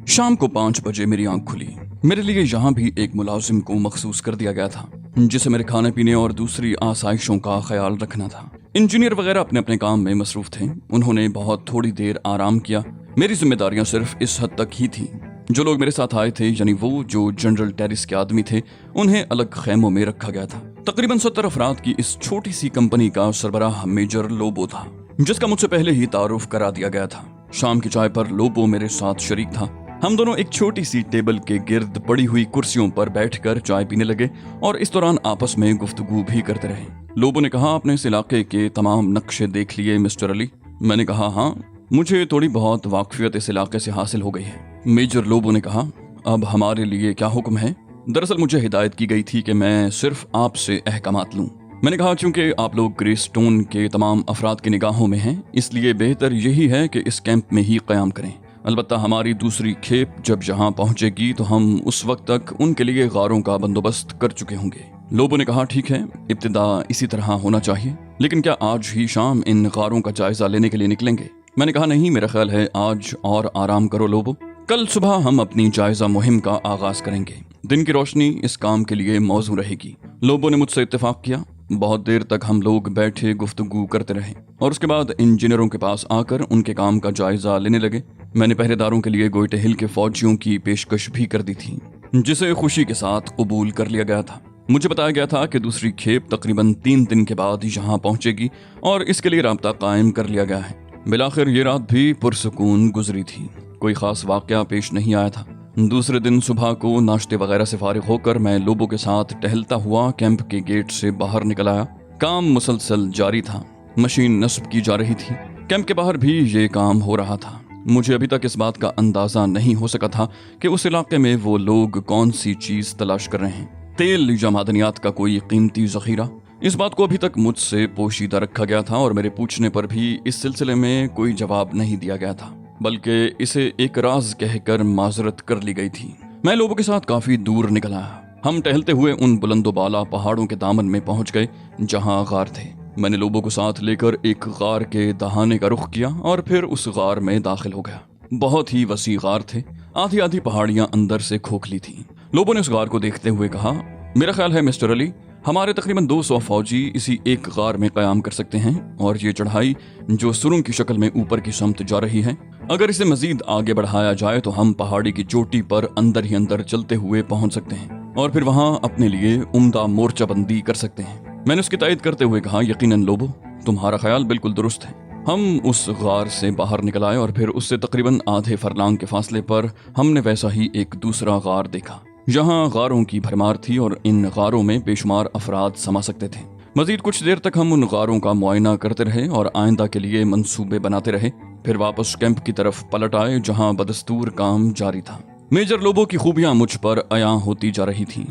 شام کو 5 بجے میری آنکھ کھلی۔ میرے لیے یہاں بھی ایک ملازم کو مخصوص کر دیا گیا تھا جسے میرے کھانے پینے اور دوسری آسائشوں کا خیال رکھنا تھا۔ انجینئر وغیرہ اپنے اپنے کام میں مصروف تھے، انہوں نے بہت تھوڑی دیر آرام کیا۔ میری ذمہ داریاں صرف اس حد تک ہی تھیں۔ جو لوگ میرے ساتھ آئے تھے، یعنی وہ جو جنرل ٹیرس کے آدمی تھے، انہیں الگ خیموں میں رکھا گیا تھا۔ تقریباً 70 افراد کی اس چھوٹی سی کمپنی کا سربراہ میجر لوبو تھا، جس کا مجھ سے پہلے ہی تعارف کرا دیا گیا تھا۔ شام کی چائے پر لوبو میرے ساتھ شریک تھا۔ ہم دونوں ایک چھوٹی سی ٹیبل کے گرد پڑی ہوئی کرسیوں پر بیٹھ کر چائے پینے لگے اور اس دوران آپس میں گفتگو بھی کرتے رہے۔ لوبو نے کہا، آپ نے اس علاقے کے تمام نقشے دیکھ لیے مسٹر علی؟ میں نے کہا، ہاں، مجھے تھوڑی بہت واقفیت اس علاقے سے حاصل ہو گئی ہے۔ میجر لوبو نے کہا، اب ہمارے لیے کیا حکم ہے؟ دراصل مجھے ہدایت کی گئی تھی کہ میں صرف آپ سے احکامات لوں۔ میں نے کہا، چونکہ آپ لوگ گرے سٹون کے تمام افراد کی نگاہوں میں ہیں، اس لیے بہتر یہی ہے کہ اس کیمپ میں ہی قیام کریں۔ البتہ ہماری دوسری کھیپ جب یہاں پہنچے گی تو ہم اس وقت تک ان کے لیے غاروں کا بندوبست کر چکے ہوں گے۔ لوبو نے کہا، ٹھیک ہے، ابتدا اسی طرح ہونا چاہیے، لیکن کیا آج ہی شام ان غاروں کا جائزہ لینے کے لیے نکلیں گے؟ میں نے کہا، نہیں، میرا خیال ہے آج اور آرام کرو لوبو، کل صبح ہم اپنی جائزہ مہم کا آغاز کریں گے۔ دن کی روشنی اس کام کے لیے موزوں رہے گی۔ لوبو نے مجھ سے اتفاق کیا۔ بہت دیر تک ہم لوگ بیٹھے گفتگو کرتے رہے اور اس کے بعد انجینئروں کے پاس آ کر ان کے کام کا جائزہ لینے لگے۔ میں نے پہرے داروں کے لیے گوئٹے ہل کے فوجیوں کی پیشکش بھی کر دی تھی، جسے خوشی کے ساتھ قبول کر لیا گیا تھا۔ مجھے بتایا گیا تھا کہ دوسری کھیپ تقریباً 3 دن کے بعد یہاں پہنچے گی اور اس کے لیے رابطہ قائم کر لیا گیا ہے۔ بالآخر یہ رات بھی پرسکون گزری تھی، کوئی خاص واقعہ پیش نہیں آیا تھا۔ دوسرے دن صبح کو ناشتے وغیرہ سے فارغ ہو کر میں لوبو کے ساتھ ٹہلتا ہوا کیمپ کے گیٹ سے باہر نکل آیا۔ کام مسلسل جاری تھا، مشین نصب کی جا رہی تھی، کیمپ کے باہر بھی یہ کام ہو رہا تھا۔ مجھے ابھی تک اس بات کا اندازہ نہیں ہو سکا تھا کہ اس علاقے میں وہ لوگ کون سی چیز تلاش کر رہے ہیں، تیل یا معدنیات کا کوئی قیمتی ذخیرہ۔ اس بات کو ابھی تک مجھ سے پوشیدہ رکھا گیا تھا اور میرے پوچھنے پر بھی اس سلسلے میں کوئی جواب نہیں دیا گیا تھا، بلکہ اسے ایک راز کہہ کر معذرت کر لی گئی تھی۔ میں لوگوں کے ساتھ کافی دور نکل آیا۔ ہم ٹہلتے ہوئے ان بلند و بالا پہاڑوں کے دامن میں پہنچ گئے جہاں غار تھے۔ میں نے لوگوں کو ساتھ لے کر ایک غار کے دہانے کا رخ کیا اور پھر اس غار میں داخل ہو گیا۔ بہت ہی وسیع غار تھے، آدھی آدھی پہاڑیاں اندر سے کھوکھلی تھیں۔ لوگوں نے اس غار کو دیکھتے ہوئے کہا، میرا خیال ہے مسٹر علی، ہمارے تقریباً 200 فوجی اسی ایک غار میں قیام کر سکتے ہیں، اور یہ چڑھائی جو سرنگ کی شکل میں اوپر کی سمت جا رہی ہے، اگر اسے مزید آگے بڑھایا جائے تو ہم پہاڑی کی چوٹی پر اندر ہی اندر چلتے ہوئے پہنچ سکتے ہیں اور پھر وہاں اپنے لیے عمدہ مورچہ بندی کر سکتے ہیں۔ میں نے اس کی تائید کرتے ہوئے کہا، یقیناً لوبو، تمہارا خیال بالکل درست ہے۔ ہم اس غار سے باہر نکل آئے اور پھر اس سے تقریباً آدھے فرلانگ کے فاصلے پر ہم نے ویسا ہی ایک دوسرا غار دیکھا۔ یہاں غاروں کی بھرمار تھی اور ان غاروں میں بے شمار افراد سما سکتے تھے۔ مزید کچھ دیر تک ہم ان غاروں کا معائنہ کرتے رہے اور آئندہ کے لیے منصوبے بناتے رہے، پھر واپس کیمپ کی طرف پلٹ آئے جہاں بدستور کام جاری تھا۔ میجر لوبو کی خوبیاں مجھ پر عیاں ہوتی جا رہی تھیں۔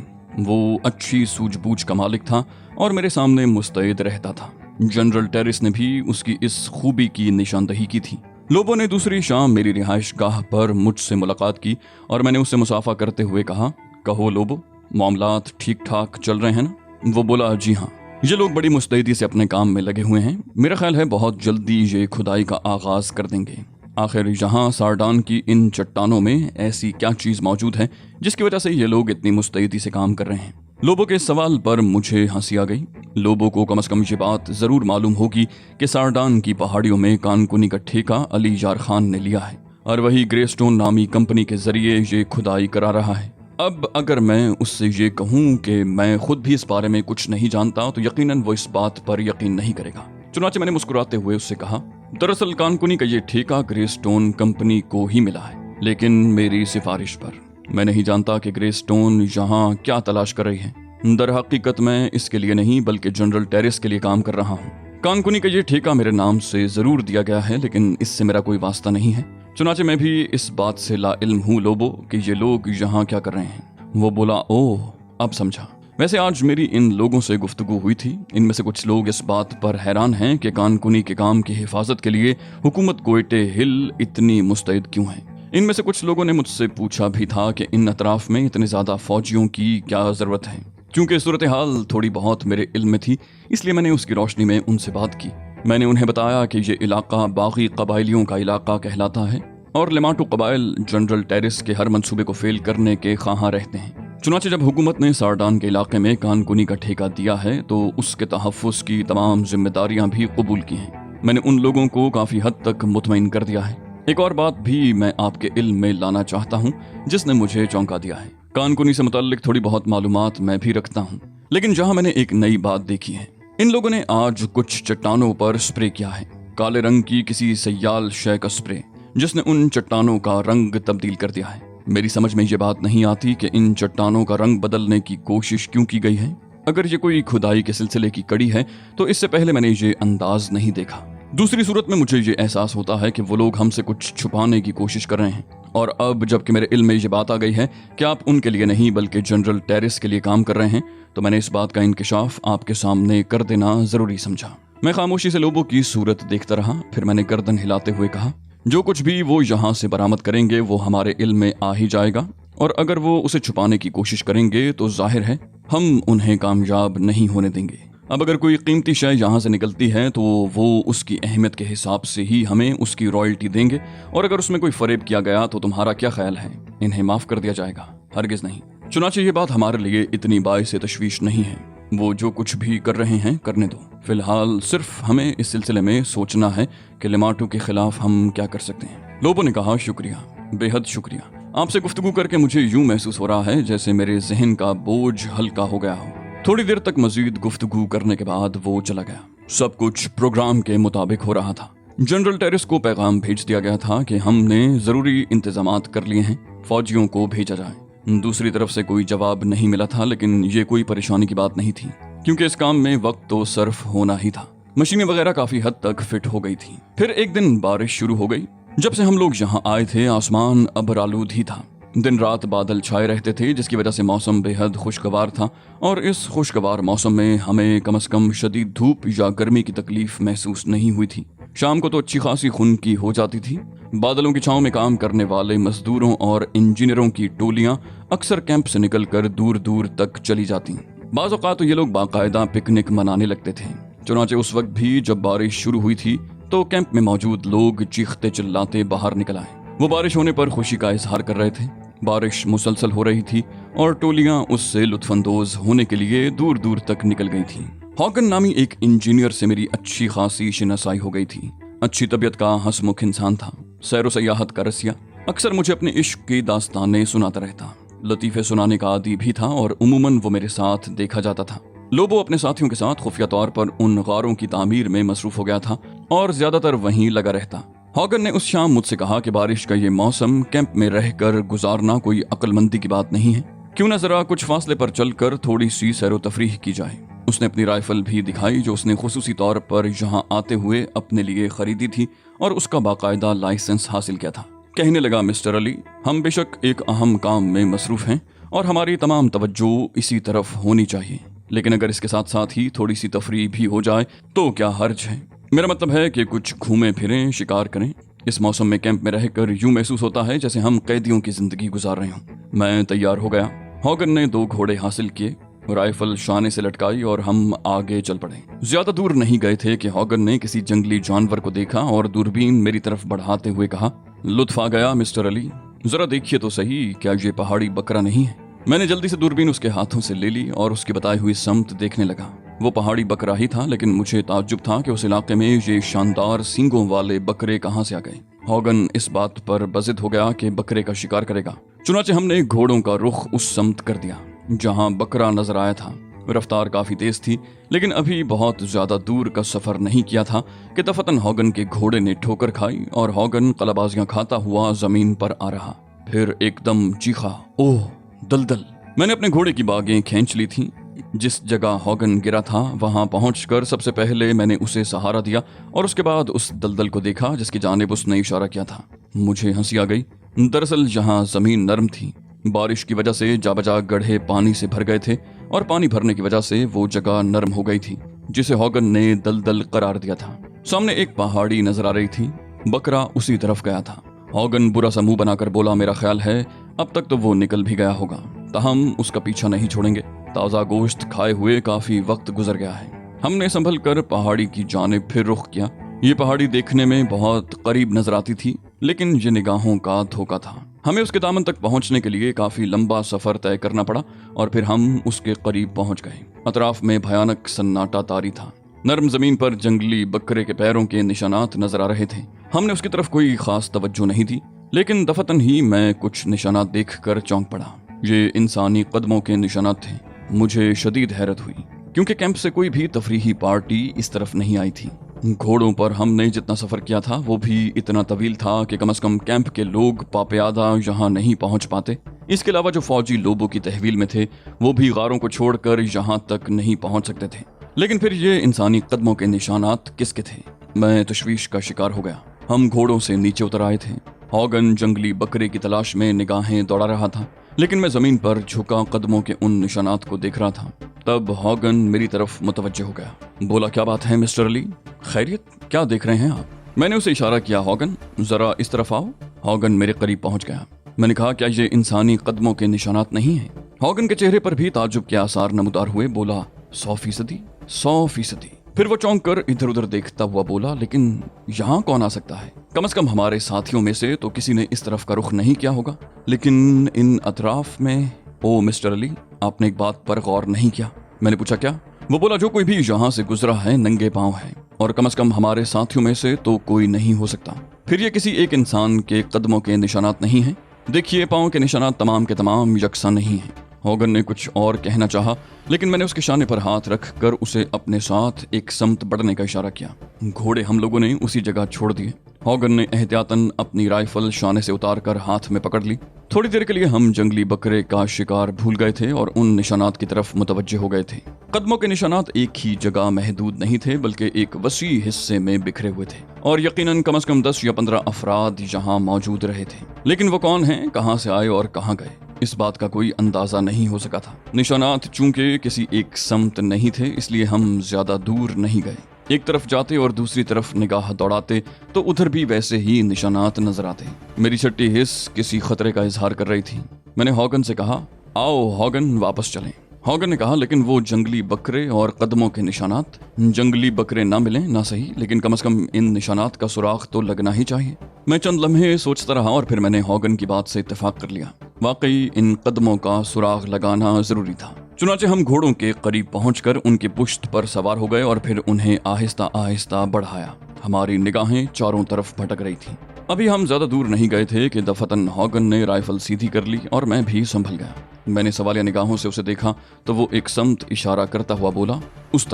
وہ اچھی سوجھ بوجھ کا مالک تھا اور میرے سامنے مستعد رہتا تھا۔ جنرل ٹیرس نے بھی اس کی اس خوبی کی نشاندہی کی تھی۔ لوبو نے دوسری شام میری رہائش گاہ پر مجھ سے ملاقات کی اور میں نے اس سے مصافحہ کرتے ہوئے کہا، کہو لوبو، معاملات ٹھیک ٹھاک چل رہے ہیں نا؟ وہ بولا، جی ہاں، یہ لوگ بڑی مستعدی سے اپنے کام میں لگے ہوئے ہیں، میرا خیال ہے بہت جلدی یہ کھدائی کا آغاز کر دیں گے۔ آخر یہاں سارڈان کی ان چٹانوں میں ایسی کیا چیز موجود ہے جس کی وجہ سے یہ لوگ اتنی مستعدی سے کام کر رہے ہیں؟ لوبو کے سوال پر مجھے ہنسی آ گئی۔ لوبو کو کم از کم یہ بات ضرور معلوم ہوگی کہ سارڈان کی پہاڑیوں میں کانکنی کا ٹھیکہ علی یار خان نے لیا ہے اور وہی گرے سٹون نامی کمپنی کے ذریعے یہ کھدائی کرا رہا ہے۔ اب اگر میں اس سے یہ کہوں کہ میں خود بھی اس بارے میں کچھ نہیں جانتا تو یقیناً وہ اس بات پر یقین نہیں کرے گا۔ چنانچہ میں نے مسکراتے ہوئے اس سے کہا، دراصل کانکنی کا یہ ٹھیکہ گرے سٹون کمپنی کو ہی ملا ہے، لیکن میری سفارش پر۔ میں نہیں جانتا کہ گرے سٹون یہاں کیا تلاش کر رہی ہے۔ در حقیقت میں اس کے لیے نہیں بلکہ جنرل ٹیرس کے لیے کام کر رہا ہوں۔ کانکنی کا یہ ٹھیکہ میرے نام سے ضرور دیا گیا ہے، لیکن اس سے میرا کوئی واسطہ نہیں ہے۔ چنانچہ میں بھی اس بات سے لا علم ہوں لوبو کہ یہ لوگ یہاں کیا کر رہے ہیں۔ وہ بولا، اوہ، اب سمجھا۔ ویسے آج میری ان لوگوں سے گفتگو ہوئی تھی، ان میں سے کچھ لوگ اس بات پر حیران ہیں کہ کانکنی کے کام کی حفاظت کے لیے حکومت گوئٹے ہل اتنی مستعد کیوں ہے۔ ان میں سے کچھ لوگوں نے مجھ سے پوچھا بھی تھا کہ ان اطراف میں اتنے زیادہ فوجیوں کی کیا ضرورت ہے۔ چونکہ صورتحال تھوڑی بہت میرے علم میں تھی، اس لیے میں نے اس کی روشنی میں ان سے بات کی۔ میں نے انہیں بتایا کہ یہ علاقہ باغی قبائلیوں کا علاقہ کہلاتا ہے۔ और लेमाटो कबाइल जनरल टेरिस के हर मंसूबे को फेल करने के ख्वाहां रहते हैं। चुनांचे जब हुकूमत ने सारडान के इलाके में कानकुनी का ठेका दिया है तो उसके तहफ़्फ़ुज़ की तमाम जिम्मेदारियां भी कबूल की हैं। मैंने उन लोगों को काफ़ी हद तक मुतमईन कर दिया है। एक और बात भी मैं आपके इल्म में लाना चाहता हूँ जिसने मुझे चौंका दिया है। कानकुनी से मुताल्लिक थोड़ी बहुत मालूमात मैं भी रखता हूँ, लेकिन जहाँ मैंने एक नई बात देखी है, इन लोगों ने आज कुछ चट्टानों पर स्प्रे किया है, काले रंग की किसी सयाल शय का स्प्रे, जिसने उन चट्टानों का रंग तब्दील कर दिया है। मेरी समझ में ये बात नहीं आती कि इन चट्टानों का रंग बदलने की कोशिश क्यों की गई है। अगर ये कोई खुदाई के सिलसिले की कड़ी है तो इससे पहले मैंने ये अंदाज नहीं देखा। दूसरी सूरत में मुझे ये एहसास होता है कि वो लोग हमसे कुछ छुपाने की कोशिश कर रहे हैं, और अब जबकि मेरे इल्म में ये बात आ गई है कि आप उनके लिए नहीं बल्कि जनरल टेरिस के लिए काम कर रहे हैं, तो मैंने इस बात का इंकिशाफ आपके सामने कर देना जरूरी समझा। मैं खामोशी से लोगों की सूरत देखता रहा, फिर मैंने गर्दन हिलाते हुए कहा, जो कुछ भी वो यहाँ से बरामद करेंगे वो हमारे इल्म में आ ही जाएगा, और अगर वो उसे छुपाने की कोशिश करेंगे तो जाहिर है हम उन्हें कामयाब नहीं होने देंगे। अब अगर कोई कीमती शय यहाँ से निकलती है तो वो उसकी अहमियत के हिसाब से ही हमें उसकी रॉयल्टी देंगे, और अगर उसमें कोई फरेब किया गया तो तुम्हारा क्या ख्याल है, इन्हें माफ कर दिया जाएगा? हरगिज नहीं। चुनांचे ये बात हमारे लिए इतनी बाइस तशवीश नहीं है। वो जो कुछ भी कर रहे हैं करने दो। फिलहाल सिर्फ हमें इस सिलसिले में सोचना है कि लेमाटो के खिलाफ हम क्या कर सकते हैं। लोबो ने कहा, शुक्रिया, बेहद शुक्रिया। आपसे गुफ्तगू करके मुझे यूं महसूस हो रहा है जैसे मेरे जहन का बोझ हल्का हो गया हो। थोड़ी देर तक मजीद गुफ्तगू करने के बाद वो चला गया। सब कुछ प्रोग्राम के मुताबिक हो रहा था। जनरल टेरिस को पैगाम भेज दिया गया था कि हमने जरूरी इंतजामात कर लिए हैं, फौजियों को भेजा जाए। दूसरी तरफ से कोई जवाब नहीं मिला था, लेकिन ये कोई परेशानी की बात नहीं थी क्योंकि इस काम में वक्त तो सर्फ होना ही था। मशीनें वगैरह काफी हद तक फिट हो गई थी। फिर एक दिन बारिश शुरू हो गई। जब से हम लोग यहाँ आए थे आसमान अबरालूद ही था। दिन रात बादल छाए रहते थे जिसकी वजह से मौसम बेहद खुशगवार था, और इस खुशगवार मौसम में हमें कम से कम शदीद धूप या गर्मी की तकलीफ महसूस नहीं हुई थी। शाम को तो अच्छी खासी खुनकी हो जाती थी। बादलों की छांव में काम करने वाले मजदूरों और इंजीनियरों की टोलियां अक्सर कैंप से निकलकर दूर दूर तक चली जाती। बाज़ औक़ात तो ये लोग बाकायदा पिकनिक मनाने लगते थे। चुनांचे उस वक्त भी जब बारिश शुरू हुई थी तो कैंप में मौजूद लोग चीखते चिल्लाते बाहर निकल आए। वो बारिश होने पर खुशी का इजहार कर रहे थे। बारिश मुसलसल हो रही थी और टोलियां उससे लुत्फानंदोज होने के लिए दूर दूर तक निकल गई थीं। हॉगन नामी एक इंजीनियर से मेरी अच्छी खासी शिनासाई हो गई थी। अच्छी तबीयत का हंसमुख इंसान था, सैर व सयाहत का रसिया। अक्सर मुझे अपने इश्क की दास्तानें सुनाता रहता। लतीफ़े सुनाने का आदी भी था और उमूमन वो मेरे साथ देखा जाता था। लोबो अपने साथियों के साथ खुफिया तौर पर उन गारों की तामीर में मसरूफ हो गया था और ज्यादातर वहीं लगा रहता। हॉगन ने उस शाम मुझसे कहा कि बारिश का ये मौसम कैंप में रहकर गुजारना कोई अक्लमंदी की बात नहीं है, क्यों ना जरा कुछ फासले पर चलकर थोड़ी सी सैरो तफरीह की जाए। उसने अपनी राइफल भी दिखाई जो उसने खुसूसी तौर पर यहाँ आते हुए अपने लिए खरीदी थी और उसका बाकायदा लाइसेंस हासिल किया था। कहने लगा, मिस्टर अली, हम बेशक एक अहम काम में मसरूफ हैं और हमारी तमाम तवज्जो इसी तरफ होनी चाहिए, लेकिन अगर इसके साथ साथ ही थोड़ी सी तफरीह भी हो जाए तो क्या हर्ज है। मेरा मतलब है कि कुछ घूमें फिरें, शिकार करें। इस मौसम में कैंप में रहकर यूं महसूस होता है जैसे हम कैदियों की जिंदगी गुजार रहे हों। मैं तैयार हो गया। हॉगन ने 2 घोड़े हासिल किए, राइफल शाने से लटकाई और हम आगे चल पड़े। ज्यादा दूर नहीं गए थे कि हॉगन ने किसी जंगली जानवर को देखा और दूरबीन मेरी तरफ बढ़ाते हुए कहा, लुत्फ आ गया मिस्टर अली, जरा देखिए तो सही, क्या ये पहाड़ी बकरा नहीं है? मैंने जल्दी से दूरबीन उसके हाथों से ले ली और उसकी बताई हुई समत देखने लगा। वो पहाड़ी बकरा ही था, लेकिन मुझे ताज्जुब था कि उस इलाके में ये शानदार सींगों वाले बकरे कहाँ से आ गए। हॉगन इस बात पर बजिद हो गया कि बकरे का शिकार करेगा। चुनांचे हमने घोड़ों का रुख उस समत कर दिया जहाँ बकरा नजर आया था। रफ्तार काफी तेज थी, लेकिन अभी बहुत ज्यादा दूर का सफर नहीं किया था कि दफतन हॉगन के घोड़े ने ठोकर खाई और हॉगन कलाबाजियां खाता हुआ जमीन पर आ रहा। फिर एकदम चीखा, ओह दलदल। मैंने अपने घोड़े की बागें खींच ली थी। जिस जगह हॉगन गिरा था वहां पहुंचकर सबसे पहले मैंने उसे सहारा दिया और उसके बाद उस दलदल को देखा जिसकी जानिब उसने इशारा किया था। मुझे हंसी आ गई। दरअसल जहां जमीन नरम थी, बारिश की वजह से जाबजा गड्ढे पानी से भर गए थे और पानी भरने की वजह से वो जगह नरम हो गई थी जिसे हॉगन ने दलदल करार दिया था। सामने एक पहाड़ी नजर आ रही थी। बकरा उसी तरफ गया था। हॉगन बुरा सा मुंह बनाकर बोला, मेरा ख्याल है अब तक तो वो निकल भी गया होगा, ताहम उसका पीछा नहीं छोड़ेंगे। ताज़ा गोश्त खाए हुए काफी वक्त गुजर गया है। हमने संभल कर पहाड़ी की जानिब फिर रुख किया। ये पहाड़ी देखने में बहुत करीब नजर आती थी, लेकिन ये निगाहों का धोखा था। हमें उसके दामन तक पहुंचने के लिए काफी लंबा सफर तय करना पड़ा और फिर हम उसके करीब पहुंच गए। अतराफ में भयानक सन्नाटा तारी था। नरम जमीन पर जंगली बकरे के पैरों के निशानात नजर आ रहे थे। हमने उसकी तरफ कोई खास तवज्जो नहीं दी, लेकिन दफतन ही मैं कुछ निशानात देखकर चौंक पड़ा। ये इंसानी कदमों के निशानात थे। मुझे शदीद हैरत हुई, क्योंकि कैंप से कोई भी तफरीही पार्टी इस तरफ नहीं आई थी। घोड़ों पर हमने जितना सफर किया था वो भी इतना तवील था कि कम से कम कैंप के लोग पापयादा यहाँ नहीं पहुंच पाते। इसके अलावा जो फौजी लोबों की तहवील में थे वो भी गारों को छोड़कर यहाँ तक नहीं पहुंच सकते थे। लेकिन फिर ये इंसानी कदमों के निशानात किसके थे? मैं तशवीश का शिकार हो गया। हम घोड़ों से नीचे उतर आए थे। हॉगन जंगली बकरे की तलाश में निगाहें दौड़ा रहा था, लेकिन मैं जमीन पर झुका कदमों के उन निशानात को देख रहा था। तब हॉगन मेरी तरफ मुतवज्जो हो गया। बोला, क्या बात है मिस्टर अली, खैरियत? क्या देख रहे हैं आप? मैंने उसे इशारा किया, हॉगन जरा इस तरफ आओ। हॉगन मेरे करीब पहुंच गया। मैंने कहा, क्या ये इंसानी कदमों के निशानात नहीं हैं? हॉगन के चेहरे पर भी ताज्जुब के आसार नमूदार हुए। बोला, 100%, 100%। फिर वो चौंक कर इधर उधर देखता हुआ बोला, लेकिन यहाँ कौन आ सकता है? कम से कम हमारे साथियों में से तो किसी ने इस तरफ का रुख नहीं किया होगा, लेकिन इन अतराफ में। ओ मिस्टर अली, आपने एक बात पर गौर नहीं किया? मैंने पूछा, क्या? वो बोला, जो कोई भी यहाँ से गुजरा है नंगे पांव है, और कम से कम हमारे साथियों में से तो कोई नहीं हो सकता। फिर ये किसी एक इंसान के कदमों के निशानात नहीं हैं। देखिए, पांव के निशानात तमाम के तमाम यकसा नहीं हैं। हॉगन ने कुछ और कहना चाहा, लेकिन मैंने उसके शाने पर हाथ रख कर उसे अपने साथ एक समत बढ़ने का इशारा किया। घोड़े हम लोगों ने उसी जगह छोड़ दिए। हॉगन ने एहतियातन अपनी राइफल शाने से उतार कर हाथ में पकड़ ली। थोड़ी देर के लिए हम जंगली बकरे का शिकार भूल गए थे और उन निशानात की तरफ मुतवज्जे हो गए थे। कदमों के निशानात एक ही जगह महदूद नहीं थे, बल्कि एक वसी हिस्से में बिखरे हुए थे, और यकीनन कम से कम 10 या 15 अफराद यहाँ मौजूद रहे थे। लेकिन वो कौन हैं, कहाँ से आए और कहाँ गए, इस बात का कोई अंदाजा नहीं हो सका था। निशानात चूंकि किसी एक समत नहीं थे, इसलिए हम ज्यादा दूर नहीं गए। एक तरफ जाते और दूसरी तरफ निगाह दौड़ाते तो उधर भी वैसे ही निशानात नजर आते। मेरी छठी हिस्स किसी खतरे का इजहार कर रही थी। मैंने हॉगन से कहा, आओ हॉगन, वापस चलें। हॉगन ने कहा, लेकिन वो जंगली बकरे और कदमों के निशानात? जंगली बकरे ना मिले ना सही, लेकिन कम से कम इन निशानात का सुराग तो लगना ही चाहिए। मैं चंद लम्हे सोचता रहा और फिर मैंने हॉगन की बात से इत्तेफाक कर लिया। वाकई इन कदमों का सुराग लगाना जरूरी था। चुनाचे हम घोड़ों के करीब पहुंचकर उनकी पुश्त पर सवार हो गए और फिर उन्हें आहिस्ता आहिस्ता बढ़ाया। हमारी निगाहें चारों तरफ भटक रही थीं। अभी हम ज्यादा दूर नहीं गए थे कि दफतन हॉगन ने राइफल सीधी कर ली और मैं भी संभल गया। मैंने सवालिया निगाहों से उसे देखा तो वो एक समत इशारा करता हुआ बोला, उस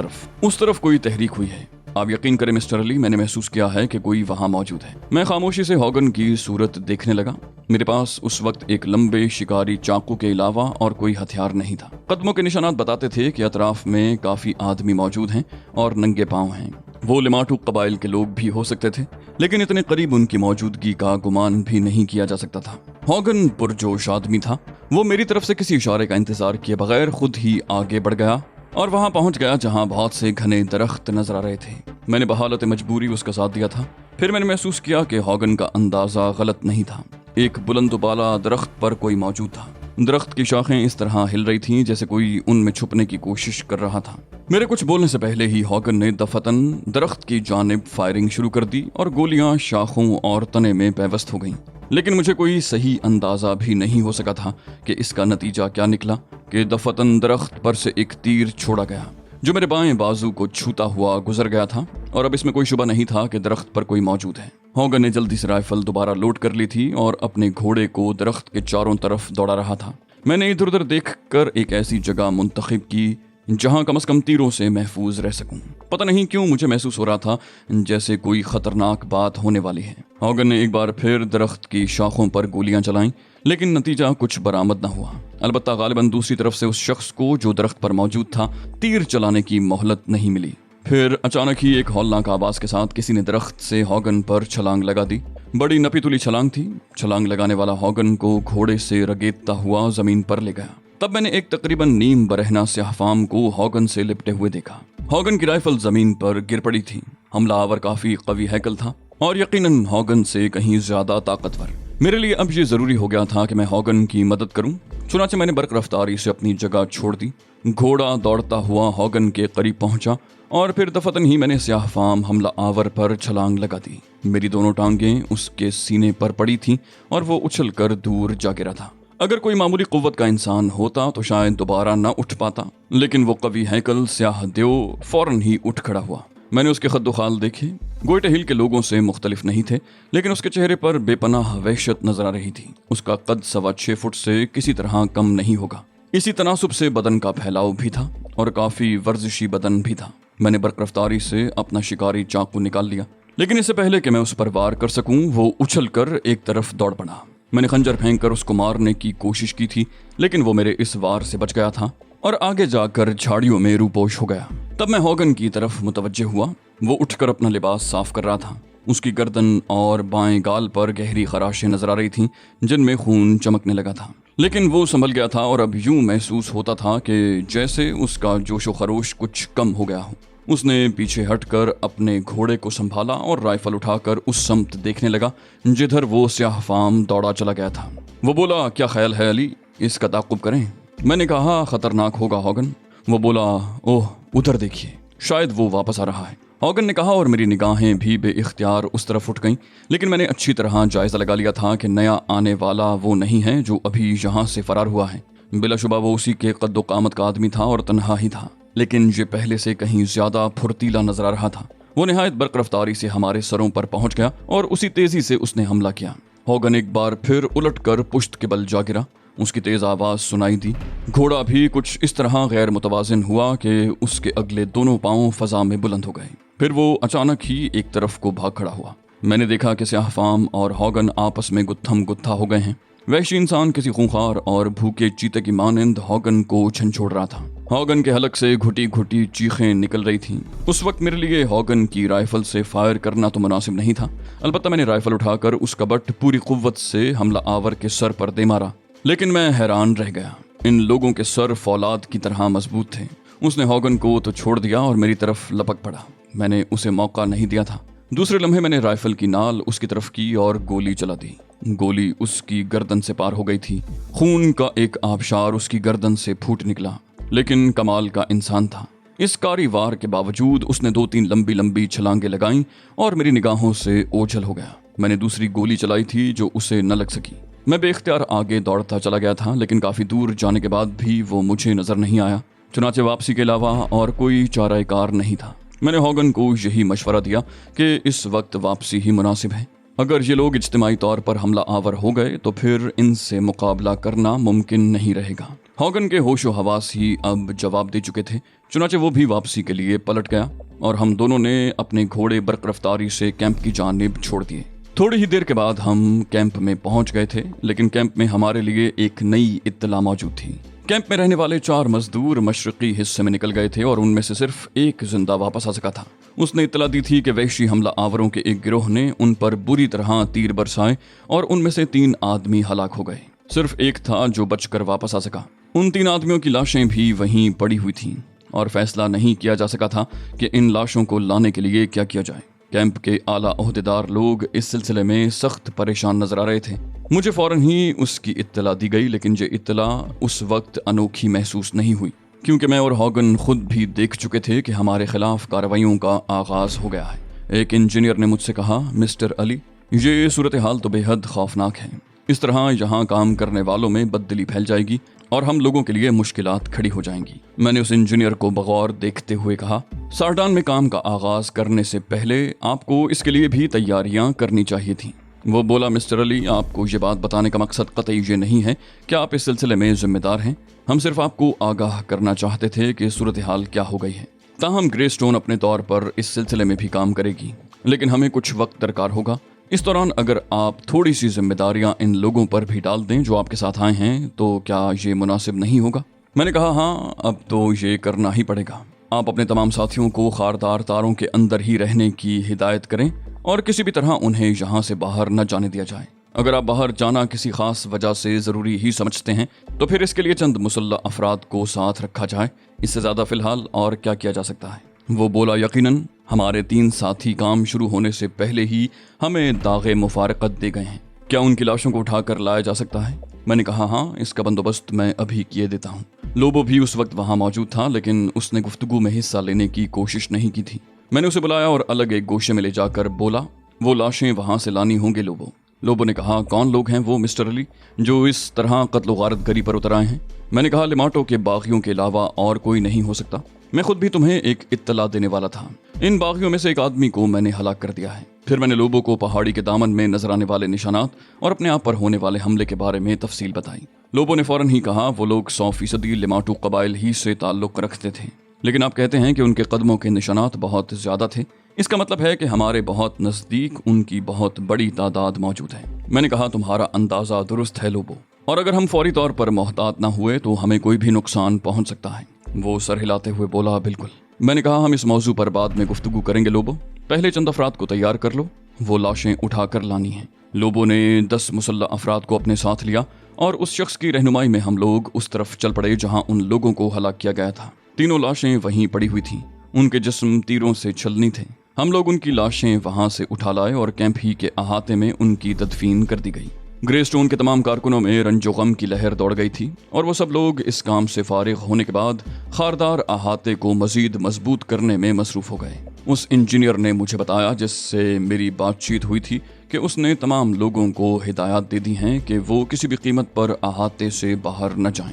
तरफ कोई तहरीक हुई है। आप यकीन करें मिस्टर अली, मैंने महसूस किया है कि कोई वहां मौजूद है। मैं खामोशी से हॉगन की सूरत देखने लगा। मेरे पास उस वक्त एक लंबे शिकारी चाकू के अलावा और कोई हथियार नहीं था। कदमों के निशानात बताते थे कि अतराफ में काफी आदमी मौजूद हैं और नंगे पांव हैं। वो लिमाटू कबाइल के लोग भी हो सकते थे, लेकिन इतने करीब उनकी मौजूदगी का गुमान भी नहीं किया जा सकता था। हॉगन पुरजोश आदमी था। वो मेरी तरफ से किसी इशारे का इंतजार किए बगैर खुद ही आगे बढ़ गया और वहां पहुंच गया जहां बहुत से घने दरख्त नजर आ रहे थे। मैंने बहालत मजबूरी उसका साथ दिया था। फिर मैंने महसूस किया कि हॉगन का अंदाजा गलत नहीं था। एक बुलंद बाला दरख्त पर कोई मौजूद था। दरख्त की शाखें इस तरह हिल रही थीं जैसे कोई उनमें छुपने की कोशिश कर रहा था। मेरे कुछ बोलने से पहले ही हॉगन ने दफतन दरख्त की जानिब फायरिंग शुरू कर दी और गोलियां शाखों और तने में पैवस्त हो गईं। लेकिन मुझे कोई सही अंदाजा भी नहीं हो सका था कि इसका नतीजा क्या निकला कि दफतन दरख्त पर से एक तीर छोड़ा गया जो मेरे बाएं बाजू को छूता हुआ गुजर गया था, और अब इसमें कोई शुबा नहीं था कि दरख्त पर कोई मौजूद है। हॉगन ने जल्दी से राइफल दोबारा लोड कर ली थी और अपने घोड़े को दरख्त के चारों तरफ दौड़ा रहा था। मैंने इधर उधर देखकर एक ऐसी जगह मुंतखब की जहां कम से कम तीरों से महफूज रह सकूं। पता नहीं क्यों मुझे महसूस हो रहा था जैसे कोई खतरनाक बात होने वाली है। हॉगन ने एक बार फिर दरख्त की शाखों पर गोलियां चलाईं, लेकिन नतीजा कुछ बरामद न हुआ। अलबत्ता गालिबन दूसरी तरफ से उस शख्स को जो दरख्त पर मौजूद था तीर चलाने की मोहलत नहीं मिली। फिर अचानक ही एक हौलनाक आवाज के साथ किसी ने दरख्त से हॉगन पर छलांग लगा दी। बड़ी नपीतुली छलांग थी। छलांग लगाने वाला हॉगन को घोड़े से रगेदता हुआ जमीन पर ले गया। तब मैंने एक तकरीबन नीम बरहना स्याहफाम को हॉगन से लिपटे हुए देखा। हॉगन की राइफल जमीन पर गिर पड़ी थी। हमलावर काफी कवी हैकल था और यकीनन हॉगन से कहीं ज्यादा ताकतवर। मेरे लिए अब ये ज़रूरी हो गया था कि मैं हॉगन की मदद करूं। चुनांचे मैंने बरक रफ्तारी से अपनी जगह छोड़ दी। घोड़ा दौड़ता हुआ हॉगन के करीब पहुंचा और फिर दफतन ही मैंने स्याह फाम हमला आवर पर छलांग लगा दी। मेरी दोनों टांगें उसके सीने पर पड़ी थीं और वो उछल कर दूर जा गिरा था। अगर कोई मामूली कुव्वत का इंसान होता तो शायद दोबारा न उठ पाता, लेकिन वो कवि हैकल स्याह देव फौरन ही उठ खड़ा हुआ। मैंने उसके खद्दोखाल देखे। गोइटे हिल के लोगों से मुख्तलिफ नहीं थे, लेकिन उसके चेहरे पर बेपनाह वहशत नजर आ रही थी। उसका कद 6.25 फुट से किसी तरह कम नहीं होगा। इसी तनासुब से बदन का फैलाव भी था और काफी वर्जिशी बदन भी था। मैंने बरक रफ्तारी से अपना शिकारी चाकू निकाल लिया, लेकिन इससे पहले कि मैं उस पर वार कर सकूं, वो उछल कर एक तरफ दौड़ पड़ा। मैंने खंजर फेंक कर उसको मारने की कोशिश की थी, लेकिन वो मेरे इस वार से बच गया था और आगे जाकर झाड़ियों में रूपोश हो गया। तब मैं हॉगन की तरफ मुतवज्जे हुआ। वो उठकर अपना लिबास साफ कर रहा था। उसकी गर्दन और बाएं गाल पर गहरी खराशें नजर आ रही थीं, जिनमें खून चमकने लगा था, लेकिन वो संभल गया था और अब यूं महसूस होता था कि जैसे उसका जोशो खरोश कुछ कम हो गया हो। उसने पीछे हटकर अपने घोड़े को संभाला और राइफल उठाकर उस समत देखने लगा जिधर वो स्याह फाम दौड़ा चला गया था। वो बोला, क्या ख्याल है अली, इसका ताक़ुब करें? मैंने कहा, खतरनाक होगा हॉगन। वो बोला, ओह उधर देखिए, शायद वो वापस आ रहा है। हॉगन ने कहा और मेरी निगाहें भी बेइख्तियार उस तरफ उठ गईं, लेकिन मैंने अच्छी तरह जायजा लगा लिया था कि नया आने वाला वो नहीं है जो अभी यहाँ से फरार हुआ है। बिलाशुबा वो उसी के कद्दो कामत का आदमी था और तन्हा ही था, लेकिन ये पहले से कहीं ज्यादा फुर्तीला नजर आ रहा था। वो निहायत बरक रफ्तारी से हमारे सरों पर पहुंच गया और उसी तेजी से उसने हमला किया। हॉगन एक बार फिर उलटकर पुश्त के बल जा गिरा। उसकी तेज आवाज सुनाई दी। घोड़ा भी कुछ इस तरह गैर मुतवाजिन हुआ कि उसके अगले दोनों पांव फजा में बुलंद हो गए। फिर वो अचानक ही एक तरफ को भाग खड़ा हुआ। मैंने देखा कि स्याह फाम और हॉगन आपस में गुत्थम गुत्था हो गए हैं। वहशी इंसान किसी खूंखार और भूखे चीते की मानंद हॉगन को छंछोड़ रहा था। हॉगन के हलक से घुटी घुटी चीखें निकल रही थीं। उस वक्त मेरे लिए हॉगन की राइफल से फायर करना तो मुनासिब नहीं था। अलबत्ता मैंने राइफल उठाकर उसका बट पूरी कुव्वत से हमला आवर के सर पर दे मारा, लेकिन मैं हैरान रह गया। इन लोगों के सर फौलाद की तरह मजबूत थे। उसने हॉगन को तो छोड़ दिया और मेरी तरफ लपक पड़ा। मैंने उसे मौका नहीं दिया था। दूसरे लम्हे मैंने राइफल की नाल उसकी तरफ की और गोली चला दी। गोली उसकी गर्दन से पार हो गई थी। खून का एक आबशार उसकी गर्दन से फूट निकला, लेकिन कमाल का इंसान था। इस कारी वार के बावजूद उसने 2-3 लंबी लंबी छलांगे लगाईं और मेरी निगाहों से ओझल हो गया। मैंने दूसरी गोली चलाई थी जो उसे न लग सकी। मैं बेख्तियार आगे दौड़ता चला गया था, लेकिन काफी दूर जाने के बाद भी वो मुझे नजर नहीं आया। चुनाचे वापसी के अलावा और कोई चाराकार नहीं था। मैंने हॉगन को यही मशवरा दिया कि इस वक्त वापसी ही मुनासिब है। अगर ये लोग इज्तिमाई तौर पर हमला आवर हो गए तो फिर इनसे मुकाबला करना मुमकिन नहीं रहेगा। हॉगन के होशो हवास ही अब जवाब दे चुके थे। चुनाचे वो भी वापसी के लिए पलट गया और हम दोनों ने अपने घोड़े बरक रफ्तारी से कैंप की जानिब छोड़ दिए। थोड़ी ही देर के बाद हम कैंप में पहुंच गए थे, लेकिन कैंप में हमारे लिए एक नई इत्तला मौजूद थी। कैंप में रहने वाले 4 मजदूर मशरकी हिस्से में निकल गए थे और उनमें से सिर्फ एक जिंदा वापस आ सका था। उसने इत्तला दी थी कि वहशी हमला आवरों के एक गिरोह ने उन पर बुरी तरह तीर बरसाए और उनमें से 3 आदमी हलाक हो गए। सिर्फ एक था जो बचकर वापस आ सका। उन 3 आदमियों की लाशें भी वहीं पड़ी हुई थीं और फैसला नहीं किया जा सका था कि इन लाशों को लाने के लिए क्या किया जाए। कैंप के आला ओहदेदार लोग इस सिलसिले में सख्त परेशान नजर आ रहे थे। मुझे फौरन ही उसकी इत्तला दी गई, लेकिन ये इत्तला उस वक्त अनोखी महसूस नहीं हुई, क्योंकि मैं और हॉगन खुद भी देख चुके थे कि हमारे खिलाफ कार्रवाइयों का आगाज हो गया है। एक इंजीनियर ने मुझसे कहा, मिस्टर अली, ये सूरत हाल तो बेहद खौफनाक है। इस तरह यहाँ काम करने वालों में बददिली फैल जाएगी और हम लोगों के लिए मुश्किलात खड़ी हो जाएंगी। मैंने उस इंजीनियर को बगौर देखते हुए कहा, सार्डान में काम का आगाज करने से पहले आपको इसके लिए भी तैयारियां करनी चाहिए थी। वो बोला, मिस्टर अली, आपको ये बात बताने का मकसद कतई ये नहीं है कि आप इस सिलसिले में जिम्मेदार हैं। हम सिर्फ आपको आगाह करना चाहते थे कि सूरत हाल क्या हो गई है। ताहम ग्रे स्टोन अपने तौर पर इस सिलसिले में भी काम करेगी, लेकिन हमें कुछ वक्त दरकार होगा। इस दौरान अगर आप थोड़ी सी जिम्मेदारियां इन लोगों पर भी डाल दें जो आपके साथ आए हैं, तो क्या ये मुनासिब नहीं होगा? मैंने कहा, हाँ, अब तो ये करना ही पड़ेगा। आप अपने तमाम साथियों को खारदार तारों के अंदर ही रहने की हिदायत करें और किसी भी तरह उन्हें यहाँ से बाहर न जाने दिया जाए। अगर आप बाहर जाना किसी खास वजह से ज़रूरी ही समझते हैं तो फिर इसके लिए चंद मुसल्लह अफराद को साथ रखा जाए। इससे ज़्यादा फ़िलहाल और क्या किया जा सकता है? वो बोला, यकीनन हमारे 3 साथी काम शुरू होने से पहले ही हमें दागे मुफारकत दे गए हैं। क्या उनकी लाशों को उठाकर लाया जा सकता है? मैंने कहा हाँ, इसका बंदोबस्त मैं अभी किए देता हूँ। लोबो भी उस वक्त वहाँ मौजूद था, लेकिन उसने गुफ्तगू में हिस्सा लेने की कोशिश नहीं की थी। मैंने उसे बुलाया और अलग एक गोशे में ले जाकर बोला, वो लाशें वहाँ से लानी होंगे लोबो। लोबो ने कहा, कौन लोग हैं वो मिस्टर अली जो इस तरह कत्ल गारत गरी पर उतर आए हैं? मैंने कहा, लिमाटो के बागियों के अलावा और कोई नहीं हो सकता। मैं खुद भी तुम्हें एक इत्तला देने वाला था। इन बागियों में से एक आदमी को मैंने हलाक कर दिया है। फिर मैंने लोबो को पहाड़ी के दामन में नजर आने वाले निशानात और अपने आप पर होने वाले हमले के बारे में तफसील बताई। लोबो ने फौरन ही कहा, वो लोग 100% लिमाटो कबाइल ही से ताल्लुक रखते थे, लेकिन आप कहते हैं कि उनके कदमों के निशानात बहुत ज्यादा थे। इसका मतलब है कि हमारे बहुत नजदीक उनकी बहुत बड़ी तादाद मौजूद है। मैंने कहा, तुम्हारा अंदाजा दुरुस्त है लोबो, और अगर हम फौरी तौर पर मोहतात न हुए तो हमें कोई भी नुकसान पहुंच सकता है। वो सर हिलाते हुए बोला, बिल्कुल। मैंने कहा, हम इस मौजू पर बाद में गुफ्तगू करेंगे लोबो, पहले चंद अफराद को तैयार कर लो, वो लाशें उठाकर लानी हैं। लोबो ने 10 मुसल्ला अफराद को अपने साथ लिया और उस शख्स की रहनुमाई में हम लोग उस तरफ चल पड़े जहां उन लोगों को हलाक किया गया था। तीनों लाशें वहीं पड़ी हुई थीं, उनके जिस्म तीरों से छलनी थे। हम लोग उनकी लाशें वहां से उठा लाए और कैंप ही के अहाते में उनकी तदफीन कर दी गई। ग्रे स्टोन के तमाम कारकुनों में रंजो गम की लहर दौड़ गई थी और वो सब लोग इस काम से फारिग होने के बाद खारदार अहाते को मजीद मजबूत करने में मसरूफ हो गए। उस इंजीनियर ने मुझे बताया, जिससे मेरी बातचीत हुई थी, कि उसने तमाम लोगों को हिदायत दे दी हैं कि वो किसी भी कीमत पर अहाते से बाहर न जाएं।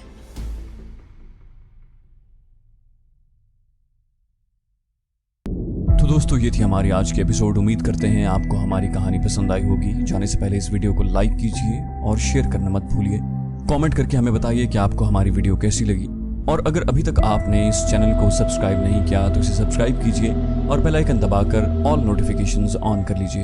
तो दोस्तों, ये थी हमारी आज की एपिसोड। उम्मीद करते हैं आपको हमारी कहानी पसंद आई होगी। जाने से पहले इस वीडियो को लाइक कीजिए और शेयर करना मत भूलिए। कमेंट करके हमें बताइए कि आपको हमारी वीडियो कैसी लगी, और अगर अभी तक आपने इस चैनल को सब्सक्राइब नहीं किया तो इसे सब्सक्राइब कीजिए और बेल आइकन दबाकर ऑल नोटिफिकेशंस ऑन कर लीजिए।